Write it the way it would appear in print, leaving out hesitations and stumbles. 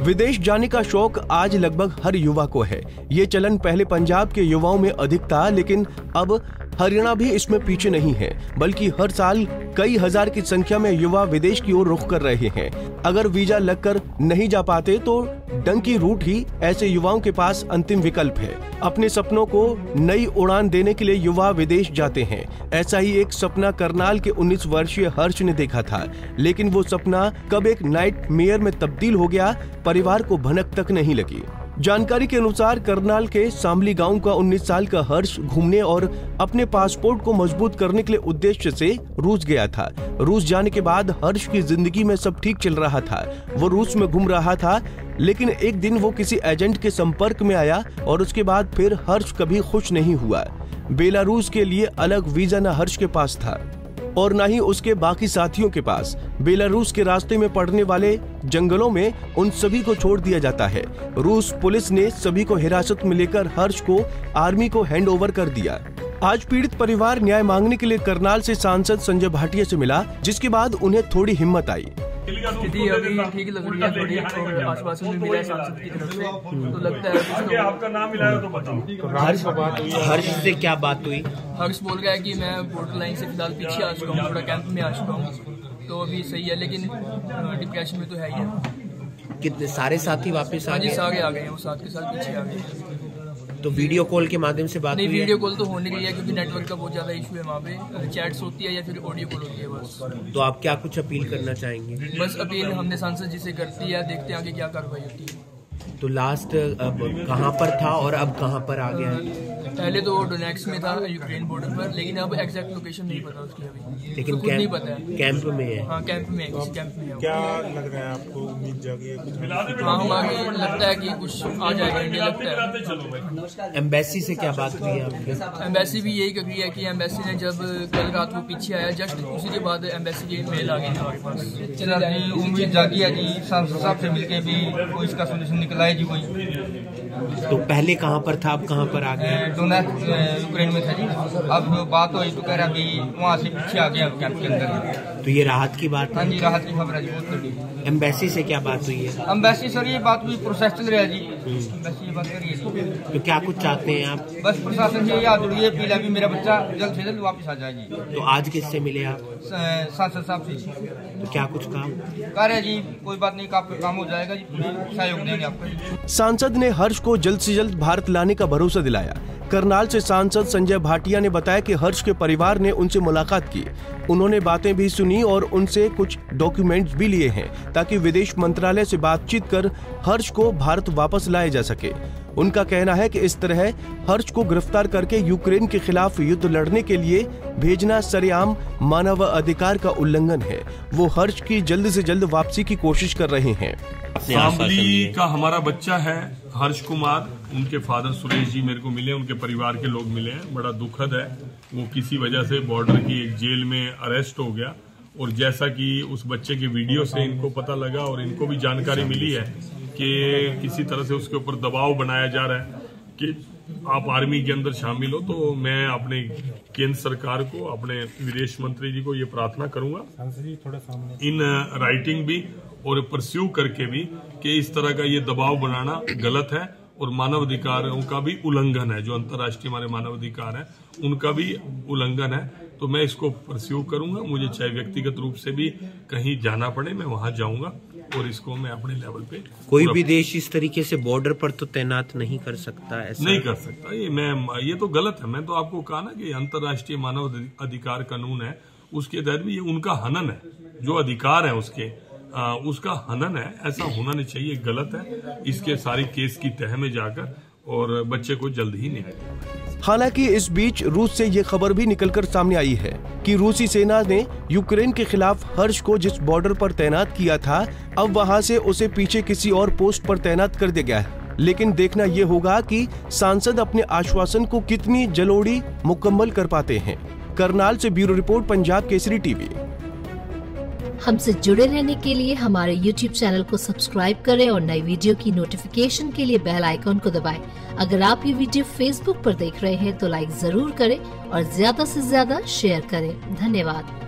विदेश जाने का शौक आज लगभग हर युवा को है। ये चलन पहले पंजाब के युवाओं में अधिक था, लेकिन अब हरियाणा भी इसमें पीछे नहीं है, बल्कि हर साल कई हजार की संख्या में युवा विदेश की ओर रुख कर रहे हैं। अगर वीजा लगकर नहीं जा पाते तो डंकी रूट ही ऐसे युवाओं के पास अंतिम विकल्प है। अपने सपनों को नई उड़ान देने के लिए युवा विदेश जाते हैं। ऐसा ही एक सपना करनाल के 19 वर्षीय हर्ष ने देखा था, लेकिन वो सपना कब एक नाइटमेयर में तब्दील हो गया, परिवार को भनक तक नहीं लगी। जानकारी के अनुसार करनाल के सामली गांव का 19 साल का हर्ष घूमने और अपने पासपोर्ट को मजबूत करने के लिए उद्देश्य से रूस गया था। रूस जाने के बाद हर्ष की जिंदगी में सब ठीक चल रहा था। वो रूस में घूम रहा था, लेकिन एक दिन वो किसी एजेंट के संपर्क में आया और उसके बाद फिर हर्ष कभी खुश नहीं हुआ। बेलारूस के लिए अलग वीजा न हर्ष के पास था और न ही उसके बाकी साथियों के पास। बेलारूस के रास्ते में पड़ने वाले जंगलों में उन सभी को छोड़ दिया जाता है। रूस पुलिस ने सभी को हिरासत में लेकर हर्ष को आर्मी को हैंडओवर कर दिया। आज पीड़ित परिवार न्याय मांगने के लिए करनाल से सांसद संजय भाटिया से मिला, जिसके बाद उन्हें थोड़ी हिम्मत आई। स्थिति अभी ठीक लग रही है थोड़ी, और आश्वासन भी मिला है सांसद की तरफ से, तो लगता है आपका नाम मिलाया तो बताओ। हर्ष से क्या बात हुई? हर्ष बोल रहा है कि मैं बॉर्डर लाइन से फिलहाल पीछे आ चुका हूँ, थोड़ा कैंप में आ चुका हूँ, तो अभी सही है, लेकिन डिप्रेशन में तो है ही है। कितने सारे साथी वापस आ गए? सारे आ गए हैं, वो साथ के साथ पीछे आ गए। तो वीडियो कॉल के माध्यम से बात नहीं, वीडियो कॉल तो होने रही है क्योंकि नेटवर्क का बहुत ज्यादा इशू है वहाँ पे। चैट्स होती है या फिर ऑडियो कॉल होती है बस। तो आप क्या कुछ अपील करना चाहेंगे? बस अपील हमने सांसद जी से करती है, देखते हैं आगे क्या कार्रवाई होती है। तो लास्ट अब कहाँ पर था और अब कहाँ पर आ गया है? पहले तो डोनेक्स में था, यूक्रेन बॉर्डर पर, लेकिन अब एग्जैक्ट लोकेशन नहीं पता उसकी अभी। लेकिन तो नहीं पता है। कैंप में है? हाँ, कैंप में है, किसी कैंप में है। क्या लग रहा है आपको, उम्मीद जागी है? हाँ, हमारे लगता है कि कुछ आ जाएगा इंडिया, लगता है। एम्बेसी से क्या बात हुई है आपकी? एम्बेसी भी यही कर रही है कि एम्बेसी ने जब कल रात को पीछे आया, जस्ट उसी के बाद एम्बेसी की मेल आ गई हमारे पास। उम्मीद जागी है जी, सांसद साहब से मिलके भी कोई इसका सोल्यूशन निकला है जी कोई। तो पहले कहाँ पर था, अब कहाँ पर आ गए? यूक्रेन में था जी, अब बात हुई तो कह रहा अभी वहाँ से पीछे आ गया कैंप के अंदर। तो ये राहत की बात है? हाँ जी, राहत की खबर है जी, बहुत बड़ी। एम्बेसी से क्या बात हुई है? एम्बेसी सर ये बात हुई, प्रोसेस चल रहा है जी, एम्बेसी ये बात कर रही है। तो क्या कुछ चाहते हैं आप? बस प्रशासन से याद जुड़िए, पीला भी मेरा बच्चा जल्द से जल्द वापस आ जाए जी। तो आज किससे मिले आप? सांसद साहब से। तो क्या कुछ काम कह रहे जी, कोई बात नहीं, आपका काम हो जाएगा जी, पूरी सहयोग देंगे आपको। सांसद ने हर्ष को जल्द से जल्द भारत लाने का भरोसा दिलाया। करनाल से सांसद संजय भाटिया ने बताया कि हर्ष के परिवार ने उनसे मुलाकात की। उन्होंने बातें भी सुनी और उनसे कुछ डॉक्यूमेंट्स भी लिए हैं ताकि विदेश मंत्रालय से बातचीत कर हर्ष को भारत वापस लाया जा सके। उनका कहना है कि इस तरह हर्ष को गिरफ्तार करके यूक्रेन के खिलाफ युद्ध लड़ने के लिए भेजना सरेआम मानव अधिकार का उल्लंघन है। वो हर्ष की जल्द से जल्द वापसी की कोशिश कर रहे हैं। सामली का हमारा बच्चा है हर्ष कुमार, उनके फादर सुरेश जी मेरे को मिले, उनके परिवार के लोग मिले हैं। बड़ा दुखद है, वो किसी वजह से बॉर्डर की एक जेल में अरेस्ट हो गया, और जैसा कि उस बच्चे के वीडियो से इनको पता लगा और इनको भी जानकारी मिली है कि किसी तरह से उसके ऊपर दबाव बनाया जा रहा है कि आप आर्मी के अंदर शामिल हो। तो मैं अपने केंद्र सरकार को, अपने विदेश मंत्री जी को ये प्रार्थना करूंगा इन राइटिंग भी और परस्यू करके भी कि इस तरह का ये दबाव बनाना गलत है और मानवाधिकारों का भी उल्लंघन है, जो अंतर्राष्ट्रीय हमारे मानवाधिकार है उनका भी उल्लंघन है। तो मैं इसको परस्यू करूंगा, मुझे चाहे व्यक्तिगत रूप से भी कहीं जाना पड़े मैं वहां जाऊंगा और इसको मैं अपने लेवल पे। कोई भी देश इस तरीके से बॉर्डर पर तो तैनात नहीं कर सकता, ऐसा नहीं कर सकता। ये तो गलत है। मैं तो आपको कहा ना कि अंतर्राष्ट्रीय मानव अधिकार कानून है, उसके तहत भी ये उनका हनन है, जो अधिकार है उसका हनन है। ऐसा होना नहीं चाहिए, गलत है। इसके सारी केस की तह में जाकर और बच्चे को जल्द ही निकालें। हालांकि इस बीच रूस से ये खबर भी निकलकर सामने आई है कि रूसी सेना ने यूक्रेन के खिलाफ हर्ष को जिस बॉर्डर पर तैनात किया था, अब वहां से उसे पीछे किसी और पोस्ट पर तैनात कर दिया गया है। लेकिन देखना ये होगा कि सांसद अपने आश्वासन को कितनी जलोड़ी मुकम्मल कर पाते हैं। करनाल से bureau report, Punjab Kesari TV. हमसे जुड़े रहने के लिए हमारे YouTube चैनल को सब्सक्राइब करें और नई वीडियो की नोटिफिकेशन के लिए बेल आइकॉन को दबाएं। अगर आप ये वीडियो Facebook पर देख रहे हैं तो लाइक जरूर करें और ज्यादा से ज्यादा शेयर करें। धन्यवाद।